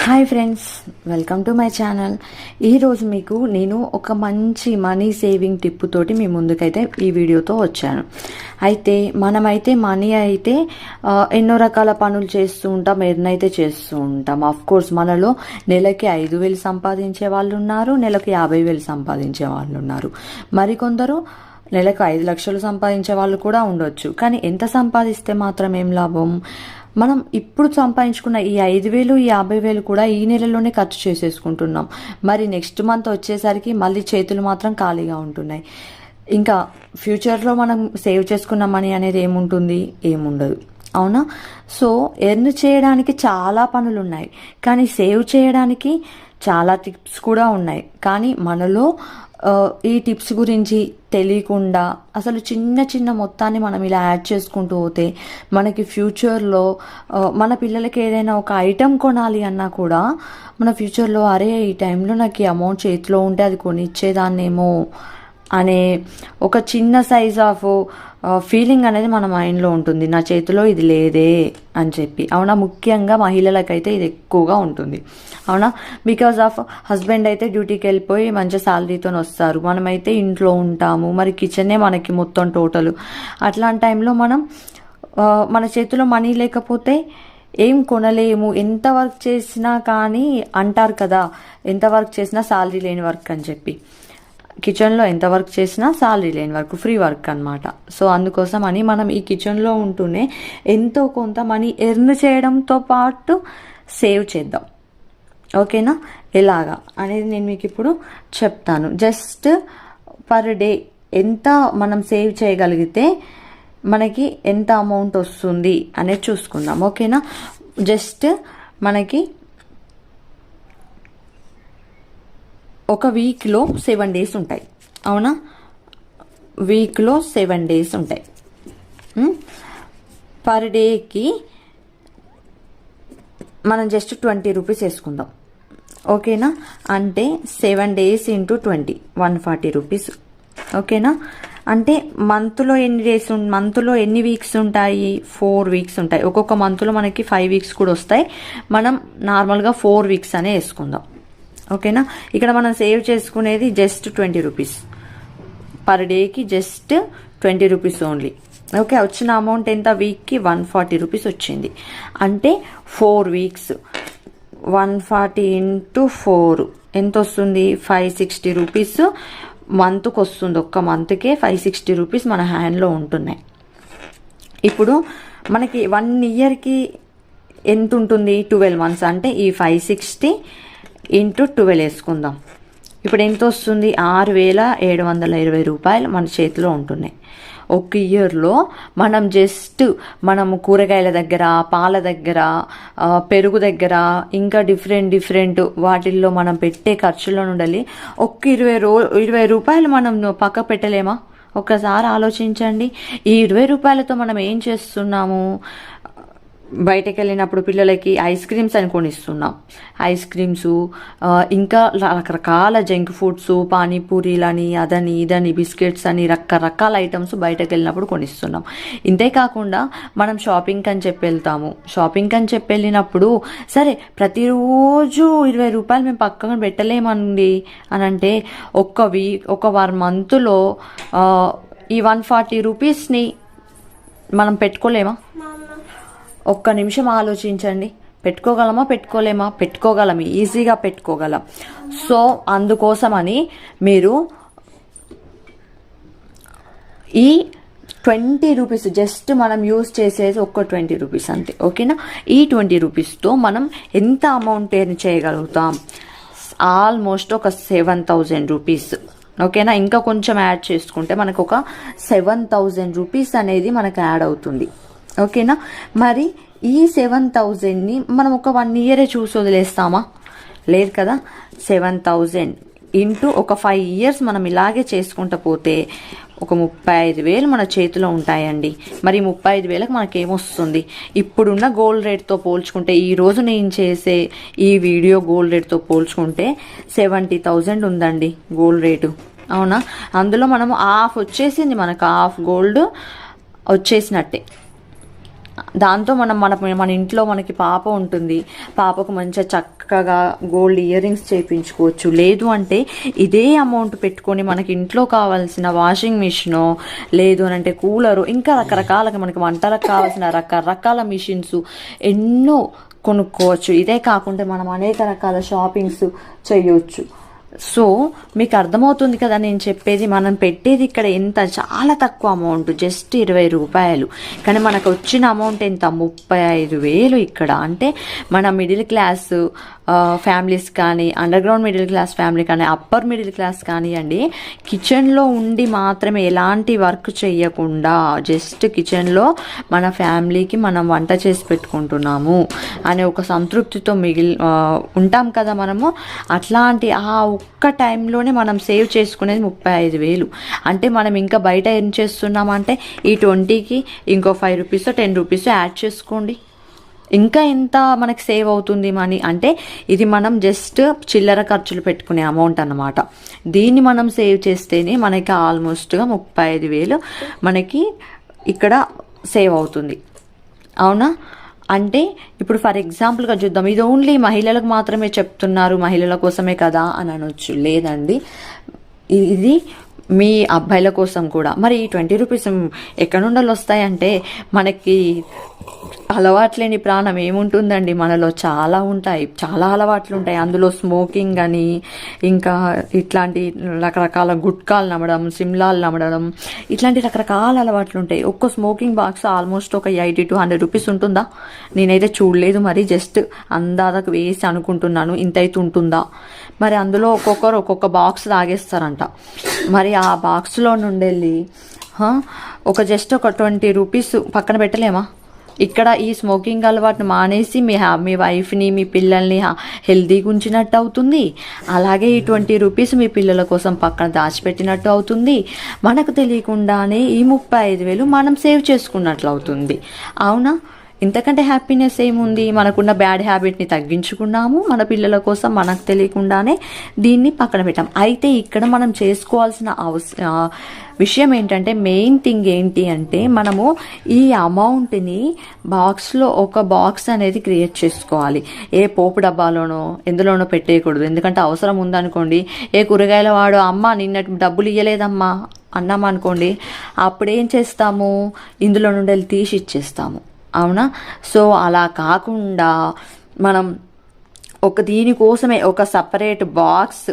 Hi friends, welcome to my channel. ఈరోజు మీకు నేను ఒక మంచి మనీ సేవింగ్ టిప్ తోటి మీ ముందుకైతే ఈ వీడియోతో వచ్చాను. అయితే మనమైతే మనీ అయితే ఎన్నో రకాల పనులు చేస్తూ ఉంటాం, ఎర్న్ అయితే చేస్తూ ఉంటాం. ఆఫ్ కోర్స్ మనలో నెలకి 5,000 సంపాదించే వాళ్ళు ఉన్నారు, నెలకి 50,000 సంపాదించే వాళ్ళు ఉన్నారు. మరికొందరు నెలకు 5 లక్షలు సంపాదించే వాళ్ళు కూడా ఉండొచ్చు. కానీ ఎంత సంపాదిస్తే మాత్రం ఏం లాభం? మనం ఇప్పుడు సంపాదించుకున్న ఈ 5,000 ఈ 50,000 కూడా ఈ నెలలోనే ఖర్చు చేసేసుకుంటున్నాం. మరి నెక్స్ట్ మంత్ వచ్చేసరికి మళ్ళీ చేతులు మాత్రం ఖాళీగా ఉంటున్నాయి. ఇంకా ఫ్యూచర్లో మనం సేవ్ చేసుకున్న మనీ అనేది ఏముండదు, అవునా? సో ఎర్న్ చేయడానికి చాలా పనులు ఉన్నాయి, కానీ సేవ్ చేయడానికి చాలా టిప్స్ కూడా ఉన్నాయి. కానీ మనలో ఈ టిప్స్ గురించి తెలియకుండా అసలు చిన్న చిన్న మొత్తాన్ని మనం ఇలా యాడ్ చేసుకుంటూ పోతే మనకి ఫ్యూచర్లో మన పిల్లలకి ఏదైనా ఒక ఐటెం కొనాలి అన్నా కూడా మన ఫ్యూచర్లో అరే ఈ టైంలో నాకు ఈ అమౌంట్ చేతిలో ఉంటే అది కొనిచ్చేదాన్నేమో అనే ఒక చిన్న సైజ్ ఆఫ్ ఫీలింగ్ అనేది మన మైండ్లో ఉంటుంది. నా చేతిలో ఇది లేదే అని చెప్పి, అవునా? ముఖ్యంగా మహిళలకైతే ఇది ఎక్కువగా ఉంటుంది, అవునా? బికాజ్ ఆఫ్ హస్బెండ్ అయితే డ్యూటీకి వెళ్ళిపోయి మంచి శాలరీతో వస్తారు, మనమైతే ఇంట్లో ఉంటాము, మరి కిచెనే మనకి మొత్తం టోటల్. అట్లాంటి టైంలో మనం మన చేతిలో మనీ లేకపోతే ఏం కొనలేము. ఎంత వర్క్ చేసినా కానీ అంటారు కదా, ఎంత వర్క్ చేసినా శాలరీ లేని వర్క్ అని చెప్పి. కిచెన్లో ఎంత వర్క్ చేసినా శాలరీ లేని వర్క్, ఫ్రీ వర్క్ అనమాట. సో అందుకోసం అని మనం ఈ కిచెన్లో ఉంటూనే ఎంతో కొంత మనీ ఎర్న్ చేయడంతో పాటు సేవ్ చేద్దాం, ఓకేనా? ఎలాగా అనేది నేను మీకు ఇప్పుడు చెప్తాను. జస్ట్ పర్ డే ఎంత మనం సేవ్ చేయగలిగితే మనకి ఎంత అమౌంట్ వస్తుంది అనేది చూసుకుందాం, ఓకేనా? జస్ట్ మనకి ఒక వీక్లో 7 డేస్ ఉంటాయి, అవునా? వీక్లో 7 డేస్ ఉంటాయి. పర్ డేకి మనం జస్ట్ 20 రూపీస్ వేసుకుందాం, ఓకేనా? అంటే 7 days ఇంటూ 20, 140 రూపీస్, ఓకేనా? అంటే మంత్లో ఎన్ని వీక్స్ ఉంటాయి? 4 వీక్స్ ఉంటాయి. ఒక్కొక్క మంత్లో మనకి 5 వీక్స్ కూడా వస్తాయి. మనం నార్మల్గా 4 వీక్స్ అనే వేసుకుందాం, ఓకేనా? ఇక్కడ మనం సేవ్ చేసుకునేది జస్ట్ 20 రూపీస్ పర్ డేకి, జస్ట్ 20 రూపీస్ ఓన్లీ, ఓకే? వచ్చిన అమౌంట్ ఎంత? వీక్కి 140 రూపీస్ వచ్చింది. అంటే 4 వీక్స్ 140 ఇంటూ 4 ఎంత వస్తుంది? 560 రూపీస్ మంత్కి వస్తుంది. ఒక్క మంత్కే 560 రూపీస్ మన హ్యాండ్లో ఉంటున్నాయి. ఇప్పుడు మనకి 1 ఇయర్కి ఎంత ఉంటుంది? 12 months. అంటే ఈ 560 ఇంటూ 12 వేసుకుందాం. ఇప్పుడు ఎంత వస్తుంది? 6,720 రూపాయలు మన చేతిలో ఉంటున్నాయి. ఒక ఇయర్లో మనం జస్ట్ మనము కూరగాయల దగ్గర, పాల దగ్గర, పెరుగు దగ్గర, ఇంకా డిఫరెంట్ వాటిల్లో మనం పెట్టే ఖర్చులో నుండి ఒక్క 20 రూపాయలు మనం పక్క పెట్టలేమా? ఒక్కసారి ఆలోచించండి. ఈ 20 రూపాయలతో మనం ఏం చేస్తున్నాము? బయటకు వెళ్ళినప్పుడు పిల్లలకి ఐస్ క్రీమ్స్ అని కొనిస్తున్నాం. ఐస్ క్రీమ్స్, ఇంకా రకరకాల జంక్ ఫుడ్స్, పానీపూరీలని, అదని ఇదని, బిస్కెట్స్ అని రకరకాల ఐటమ్స్ బయటకు వెళ్ళినప్పుడు కొనిస్తున్నాం. ఇంతేకాకుండా మనం షాపింగ్ అని చెప్పి వెళ్తాము. షాపింగ్ అని చెప్పి వెళ్ళినప్పుడు సరే ప్రతిరోజు 20 రూపాయలు మేము పక్కన పెట్టలేమండి అని అంటే ఒక 1 monthలో ఈ 140 రూపీస్ని మనం పెట్టుకోలేమా? ఒక్క నిమిషం ఆలోచించండి. పెట్టుకోగలమా? పెట్టుకోగలం, ఈజీగా పెట్టుకోగలం. సో అందుకోసమని మీరు ఈ 20 రూపీస్ జస్ట్ మనం యూజ్ చేసేది ఒక్క 20 రూపీస్ అంతే, ఓకేనా? ఈ 20 రూపీస్తో మనం ఎంత అమౌంట్ ఎర్న్ చేయగలుగుతాం? ఆల్మోస్ట్ ఒక 7,000 రూపీస్, ఓకేనా? ఇంకా కొంచెం యాడ్ చేసుకుంటే మనకు ఒక 7,000 రూపీస్ అనేది మనకు యాడ్ అవుతుంది, ఓకేనా? మరి ఈ 7,000ని మనం ఒక 1 year చూసి వదిలేస్తామా? లేదు కదా. 7,000 ఇంటూ ఒక 5 years మనం ఇలాగే చేసుకుంటూ పోతే ఒక 35,000 మన చేతిలో ఉంటాయండి. మరి 35,000కి మనకేమొస్తుంది? ఇప్పుడున్న గోల్డ్ రేట్తో పోల్చుకుంటే, ఈరోజు నేను చేసే ఈ వీడియో గోల్డ్ రేట్తో పోల్చుకుంటే 70,000 ఉందండి గోల్డ్ రేటు, అవునా? అందులో మనము హాఫ్ వచ్చేసింది, మనకు హాఫ్ గోల్డ్ వచ్చేసినట్టే, దాంతో మన ఇంట్లో మనకి పాప ఉంటుంది, పాపకు మంచిగా చక్కగా గోల్డ్ ఇయర్ రింగ్స్ చేయించుకోవచ్చు. లేదు అంటే ఇదే అమౌంట్ పెట్టుకొని మనకి ఇంట్లో కావాల్సిన వాషింగ్ మిషను, లేదు అని అంటే కూలరు, ఇంకా రకరకాలుగా మనకి వంటలకు కావాల్సిన రకరకాల మిషన్స్ ఎన్నో కొనుక్కోవచ్చు. ఇదే కాకుండా మనం అనేక రకాల షాపింగ్స్ చేయొచ్చు. సో మీకు అర్థమవుతుంది కదా నేను చెప్పేది. మనం పెట్టేది ఇక్కడ ఎంత, చాలా తక్కువ అమౌంట్, జస్ట్ 20 రూపాయలు. కానీ మనకు వచ్చిన అమౌంట్ ఎంత, 35,000 ఇక్కడ. అంటే మన మిడిల్ క్లాస్ ఫ్యామిలీస్ కానీ, under ground middle class family కానీ, అప్పర్ మిడిల్ క్లాస్ కానివ్వండి, కిచెన్లో ఉండి మాత్రమే ఎలాంటి వర్క్ చేయకుండా జస్ట్ కిచెన్లో మన ఫ్యామిలీకి మనం వంట చేసి పెట్టుకుంటున్నాము అనే ఒక సంతృప్తితో ఉంటాం కదా మనము. అట్లాంటి ఆ ఒక్క టైంలోనే మనం సేవ్ చేసుకునేది 35,000. అంటే మనం ఇంకా బయట ఏం చేస్తున్నామంటే ఈ 20కి ఇంకో 5 రూపీస్ 10 రూపీస్ యాడ్ చేసుకోండి, ఇంకా ఎంత మనకి సేవ్ అవుతుంది మనీ. అంటే ఇది మనం జస్ట్ చిల్లర ఖర్చులు పెట్టుకునే అమౌంట్ అన్నమాట. దీన్ని మనం సేవ్ చేస్తేనే మనకి ఆల్మోస్ట్గా 35,000 మనకి ఇక్కడ సేవ్ అవుతుంది. అవునా? అంటే ఇప్పుడు ఫర్ ఎగ్జాంపుల్గా చూద్దాం, ఇది ఓన్లీ మహిళలకు మాత్రమే చెప్తున్నారు, మహిళల కోసమే కదా అని అనొచ్చు. లేదండి, ఇది మీ అబ్బాయిల కోసం కూడా. మరి ఈ 20 రూపీస్ ఎక్కడ నుండి వస్తాయంటే మనకి అలవాట్లేని ప్రాణం ఏముంటుందండి, మనలో చాలా ఉంటాయి, చాలా అలవాట్లు ఉంటాయి. అందులో స్మోకింగ్ అని, ఇంకా ఇట్లాంటి రకరకాల గుట్కాలు నమ్మడం, సిమ్లాలు నమ్మడం, ఇట్లాంటి రకరకాల అలవాట్లు ఉంటాయి. ఒక్క స్మోకింగ్ బాక్స్ ఆల్మోస్ట్ ఒక 80 to 100 రూపీస్ ఉంటుందా? నేనైతే చూడలేదు, మరి జస్ట్ అందాదకు వేసి అనుకుంటున్నాను ఇంత అయితే ఉంటుందా. మరి అందులో ఒక్కొక్కరు ఒక్కొక్క బాక్స్ తాగేస్తారంట. మరి ఆ బాక్స్లో నుండి ఒక జస్ట్ ఒక 20 రూపీస్ పక్కన పెట్టలేమా? ఇక్కడ ఈ స్మోకింగ్ అలవాటును మానేసి మీ వైఫ్ని, మీ పిల్లల్ని హెల్తీగా ఉంచినట్టు అవుతుంది. అలాగే ఈ 20 రూపీస్ మీ పిల్లల కోసం పక్కన దాచిపెట్టినట్టు అవుతుంది. మనకు తెలియకుండానే ఈ 35,000 మనం సేవ్ చేసుకున్నట్లు అవుతుంది. అవునా? ఇంతకంటే హ్యాపీనెస్ ఏముంది? మనకున్న బ్యాడ్ హ్యాబిట్ని తగ్గించుకున్నాము, మన పిల్లల కోసం మనకు తెలియకుండానే దీన్ని పక్కన పెట్టాం. అయితే ఇక్కడ మనం చేసుకోవాల్సిన విషయం ఏంటంటే, మెయిన్ థింగ్ ఏంటి అంటే, మనము ఈ అమౌంట్ని బాక్స్లో ఒక బాక్స్ అనేది క్రియేట్ చేసుకోవాలి. ఏ పోపు డబ్బాలోనో ఎందులోనో పెట్టేయకూడదు. ఎందుకంటే అవసరం ఉందనుకోండి, ఏ కూరగాయల వాడు అమ్మ నిన్నటి డబ్బులు ఇయ్యలేదమ్మా అన్నామనుకోండి, అప్పుడేం చేస్తాము, ఇందులో నుండి తీసి ఇచ్చేస్తాము. అవునా? సో అలా కాకుండా మనం దీనికోసమే ఒక సపరేట్ బాక్స్